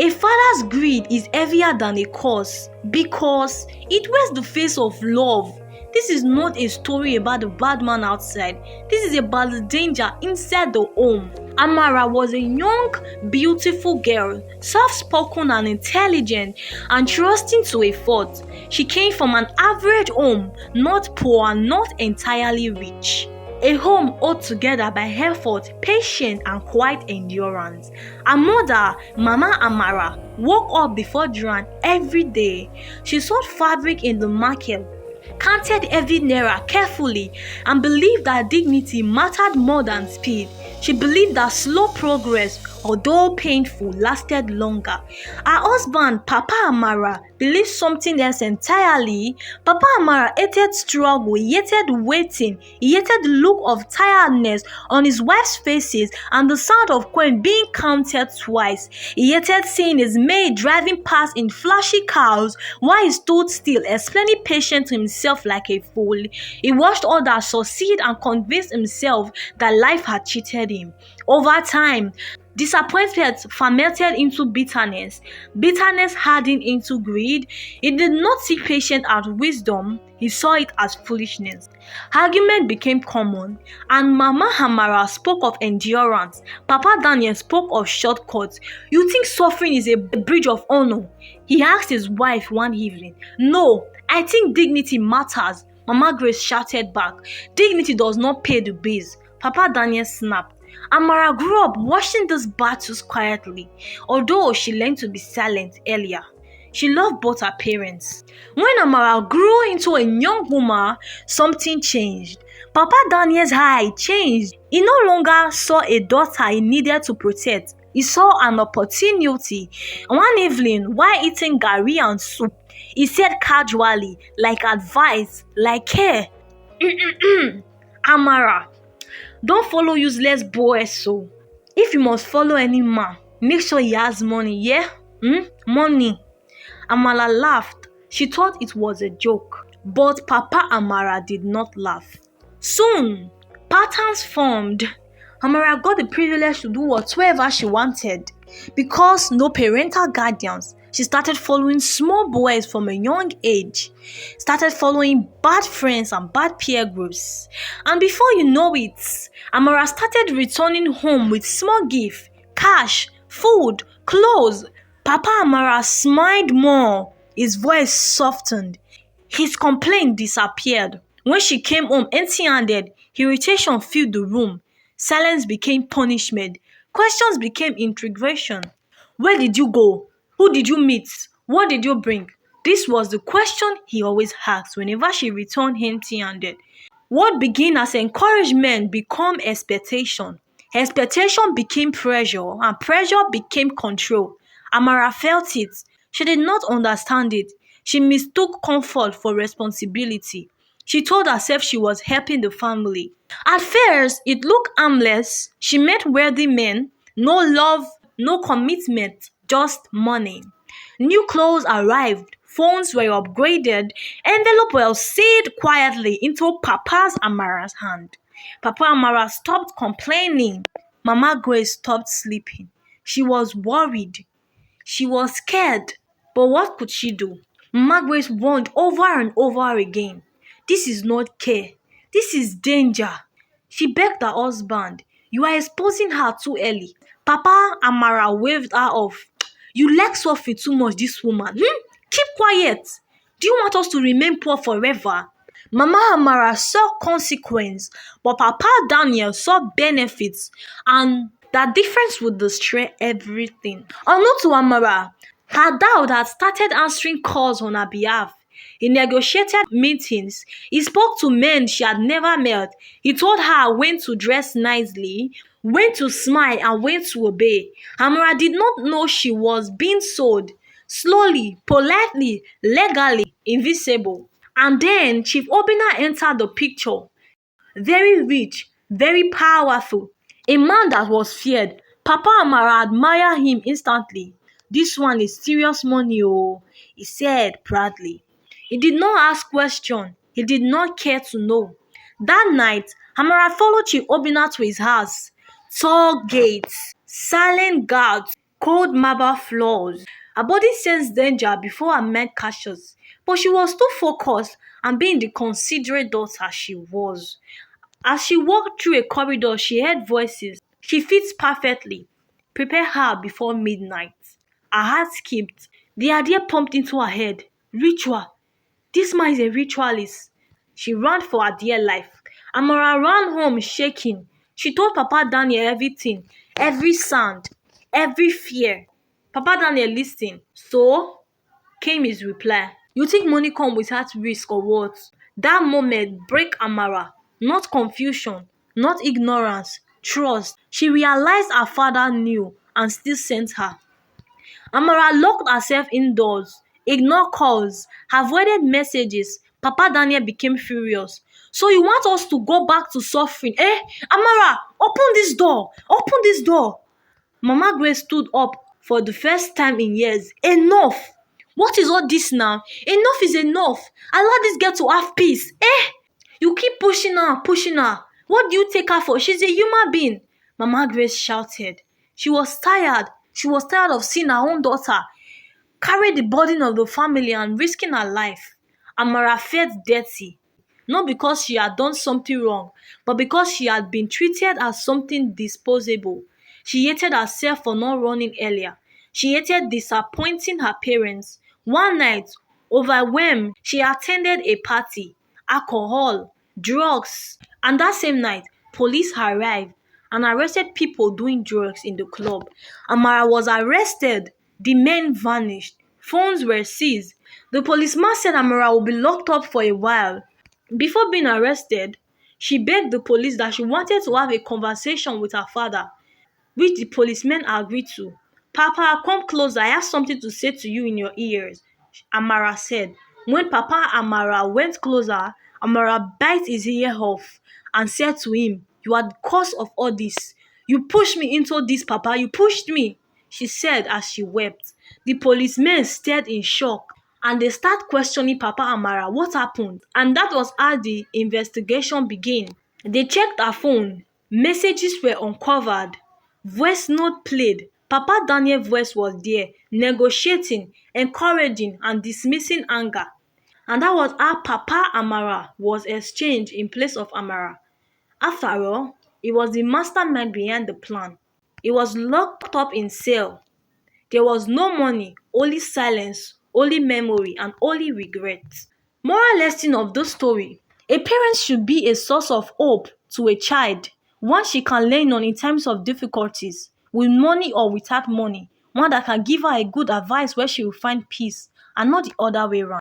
A father's greed is heavier than a curse because it wears the face of love. This is not a story about the bad man outside. This is about the danger inside the home. Amara was a young, beautiful girl, soft-spoken and intelligent, and trusting to a fault. She came from an average home, not poor and not entirely rich. A home held together by effort, patience, and quiet endurance. Her mother, Mama Amara, woke up before dawn every day. She sought fabric in the market, counted every naira carefully, and believed that dignity mattered more than speed. She believed that slow progress, although painful, lasted longer. Her husband, Papa Amara, believed something else entirely. Papa Amara hated struggle, he hated waiting, he hated the look of tiredness on his wife's faces and the sound of coin being counted twice. He hated seeing his maid driving past in flashy cars while he stood still, explaining patience to himself like a fool. He watched others succeed and convinced himself that life had cheated him. Over time, disappointment fermented into bitterness. Bitterness hardened into greed. He did not see patience as wisdom, he saw it as foolishness. Argument became common, and Mama Hamara spoke of endurance. Papa Daniel spoke of shortcuts. You think suffering is a bridge of honor? He asked his wife one evening. No, I think dignity matters. Mama Grace shouted back. Dignity does not pay the bills. Papa Daniel snapped. Amara grew up watching these battles quietly, although she learned to be silent earlier. She loved both her parents. When Amara grew into a young woman, something changed. Papa Daniel's eye changed. He no longer saw a daughter he needed to protect. He saw an opportunity. One evening, while eating gari and soup, he said casually, like advice, like care, Amara, don't follow useless boys so. If you must follow any man, make sure he has money, yeah? Money. Amara laughed. She thought it was a joke. But Papa Amara did not laugh. Soon, patterns formed. Amara got the privilege to do whatever she wanted. Because no parental guardians, she started following small boys from a young age, started following bad friends and bad peer groups. And before you know it, Amara started returning home with small gifts, cash, food, clothes. Papa Amara smiled more. His voice softened. His complaint disappeared. When she came home empty-handed, irritation filled the room. Silence became punishment. Questions became integration. Where did you go? Who did you meet? What did you bring? This was the question he always asked whenever she returned empty-handed. What began as encouragement became expectation. Expectation became pressure, and pressure became control. Amara felt it. She did not understand it. She mistook comfort for responsibility. She told herself she was helping the family. At first, it looked harmless. She met wealthy men. No love, no commitment, just money. New clothes arrived. Phones were upgraded. Envelope were sealed quietly into Papa's Amara's hand. Papa Amara stopped complaining. Mama Grace stopped sleeping. She was worried. She was scared. But what could she do? Mama Grace warned over and over again. This is not care. This is danger. She begged her husband. You are exposing her too early. Papa Amara waved her off. You like suffering too much, this woman. Keep quiet. Do you want us to remain poor forever? Mama Amara saw consequence, but Papa Daniel saw benefits, and that difference would destroy everything. Unknown to Amara, her dad had started answering calls on her behalf. He negotiated meetings. He spoke to men she had never met. He told her when to dress nicely, when to smile, and when to obey. Amara did not know she was being sold. Slowly, politely, legally, invisible. And then Chief Obina entered the picture. Very rich, very powerful. A man that was feared. Papa Amara admired him instantly. This one is serious money, oh, he said proudly. He did not ask questions. He did not care to know. That night, Amara followed Chief Obina to his house. Tall gates, silent guards, cold marble floors. Her body sensed danger before her mind catches, but she was too focused and being the considerate daughter she was. As she walked through a corridor, she heard voices. She fits perfectly. Prepare her before midnight. Her heart skipped. The idea pumped into her head. Ritual. This man is a ritualist. She ran for her dear life. Amara ran home shaking. She told Papa Daniel everything, every sound, every fear. Papa Daniel listened. So came his reply. You think money come without risk or what? That moment break Amara. Not confusion, not ignorance, trust. She realized her father knew and still sent her. Amara locked herself indoors, ignored calls, avoided messages. Papa Daniel became furious. So you want us to go back to suffering? Eh? Amara, open this door! Open this door! Mama Grace stood up for the first time in years. Enough! What is all this now? Enough is enough. Allow this girl to have peace. Eh? You keep pushing her, pushing her. What do you take her for? She's a human being. Mama Grace shouted. She was tired. She was tired of seeing her own daughter carry the burden of the family and risking her life. Amara felt dirty. Not because she had done something wrong, but because she had been treated as something disposable. She hated herself for not running earlier. She hated disappointing her parents. One night, overwhelmed, she attended a party. Alcohol, drugs. And that same night, police arrived and arrested people doing drugs in the club. Amara was arrested. The men vanished. Phones were seized. The policeman said Amara would be locked up for a while. Before being arrested, she begged the police that she wanted to have a conversation with her father, which the policemen agreed to. Papa, come closer. I have something to say to you in your ears, Amara said. When Papa Amara went closer, Amara bit his ear off and said to him, You are the cause of all this. You pushed me into this, Papa. You pushed me, she said as she wept. The policemen stared in shock and they start questioning Papa Amara. What happened? And that was how the investigation began. They checked her phone. Messages were uncovered. Voice note played. Papa Daniel's voice was there, negotiating, encouraging, and dismissing anger. And that was how Papa Amara was exchanged in place of Amara. After all, he was the mastermind behind the plan. He was locked up in cell. There was no money, only silence, only memory, and only regret. Moral lesson of this story: a parent should be a source of hope to a child, one she can lean on in times of difficulties, with money or without money, one that can give her a good advice where she will find peace, and not the other way around.